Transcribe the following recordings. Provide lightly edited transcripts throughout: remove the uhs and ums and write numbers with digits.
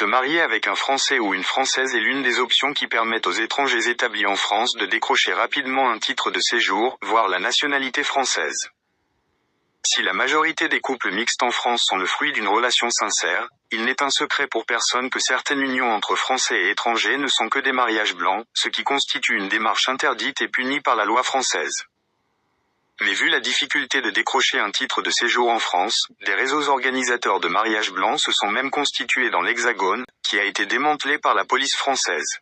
Se marier avec un Français ou une Française est l'une des options qui permettent aux étrangers établis en France de décrocher rapidement un titre de séjour, voire la nationalité française. Si la majorité des couples mixtes en France sont le fruit d'une relation sincère, il n'est un secret pour personne que certaines unions entre Français et étrangers ne sont que des mariages blancs, ce qui constitue une démarche interdite et punie par la loi française. Mais vu la difficulté de décrocher un titre de séjour en France, des réseaux organisateurs de mariages blancs se sont même constitués dans l'Hexagone, qui a été démantelé par la police française.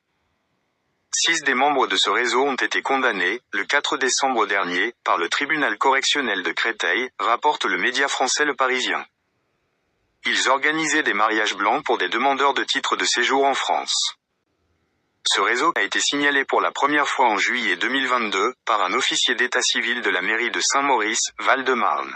6 des membres de ce réseau ont été condamnés, le 4 décembre dernier, par le tribunal correctionnel de Créteil, rapporte le média français Le Parisien. Ils organisaient des mariages blancs pour des demandeurs de titres de séjour en France. Ce réseau a été signalé pour la première fois en juillet 2022, par un officier d'état civil de la mairie de Saint-Maurice, Val-de-Marne.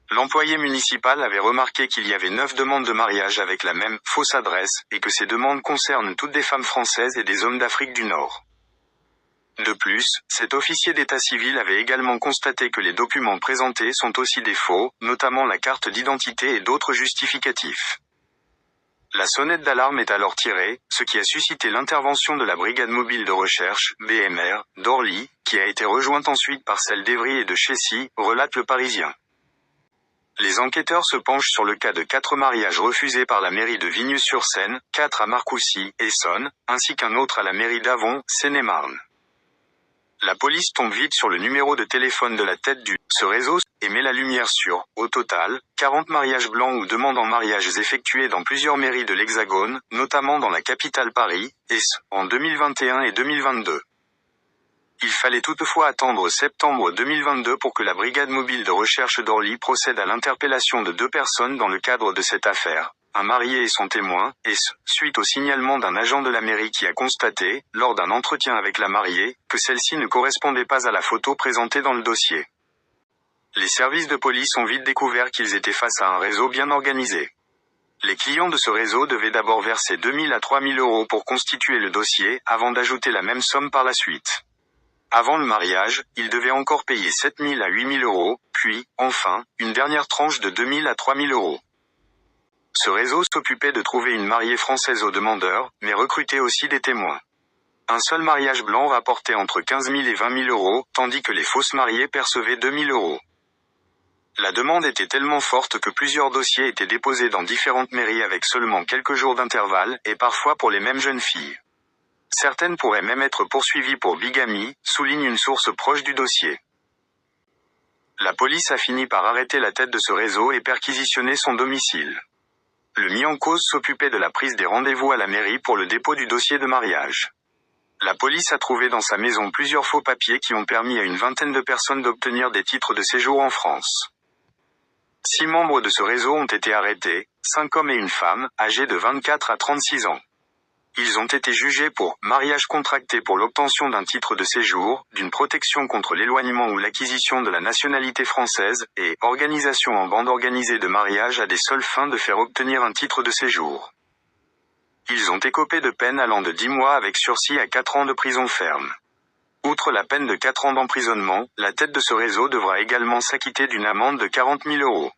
L'employé municipal avait remarqué qu'il y avait 9 demandes de mariage avec la même fausse adresse, et que ces demandes concernent toutes des femmes françaises et des hommes d'Afrique du Nord. De plus, cet officier d'état civil avait également constaté que les documents présentés sont aussi des faux, notamment la carte d'identité et d'autres justificatifs. La sonnette d'alarme est alors tirée, ce qui a suscité l'intervention de la brigade mobile de recherche, BMR, d'Orly, qui a été rejointe ensuite par celle d'Evry et de Chessy, relate Le Parisien. Les enquêteurs se penchent sur le cas de 4 mariages refusés par la mairie de Vigneux-sur-Seine, 4 à Marcoussis, Essonne, ainsi qu'un autre à la mairie d'Avon, Seine-et-Marne. La police tombe vite sur le numéro de téléphone de la tête ce réseau et met la lumière sur, au total, 40 mariages blancs ou demandes en mariage effectués dans plusieurs mairies de l'Hexagone, notamment dans la capitale Paris, en 2021 et 2022. Il fallait toutefois attendre septembre 2022 pour que la brigade mobile de recherche d'Orly procède à l'interpellation de 2 personnes dans le cadre de cette affaire, un marié et son témoin, suite au signalement d'un agent de la mairie qui a constaté, lors d'un entretien avec la mariée, que celle-ci ne correspondait pas à la photo présentée dans le dossier. Les services de police ont vite découvert qu'ils étaient face à un réseau bien organisé. Les clients de ce réseau devaient d'abord verser 2 000 à 3 000 euros pour constituer le dossier, avant d'ajouter la même somme par la suite. Avant le mariage, ils devaient encore payer 7 000 à 8 000 euros, puis, enfin, une dernière tranche de 2 000 à 3 000 euros. Ce réseau s'occupait de trouver une mariée française aux demandeurs, mais recrutait aussi des témoins. Un seul mariage blanc rapportait entre 15 000 et 20 000 euros, tandis que les fausses mariées percevaient 2 000 euros. La demande était tellement forte que plusieurs dossiers étaient déposés dans différentes mairies avec seulement quelques jours d'intervalle, et parfois pour les mêmes jeunes filles. Certaines pourraient même être poursuivies pour bigamie, souligne une source proche du dossier. La police a fini par arrêter la tête de ce réseau et perquisitionner son domicile. Le mis en cause s'occupait de la prise des rendez-vous à la mairie pour le dépôt du dossier de mariage. La police a trouvé dans sa maison plusieurs faux papiers qui ont permis à une vingtaine de personnes d'obtenir des titres de séjour en France. 6 membres de ce réseau ont été arrêtés, 5 hommes et une femme, âgés de 24 à 36 ans. Ils ont été jugés pour mariage contracté pour l'obtention d'un titre de séjour, d'une protection contre l'éloignement ou l'acquisition de la nationalité française, et organisation en bande organisée de mariage à des seules fins de faire obtenir un titre de séjour. Ils ont écopé de peines allant de 10 mois avec sursis à 4 ans de prison ferme. Outre la peine de 4 ans d'emprisonnement, la tête de ce réseau devra également s'acquitter d'une amende de 40 000 euros.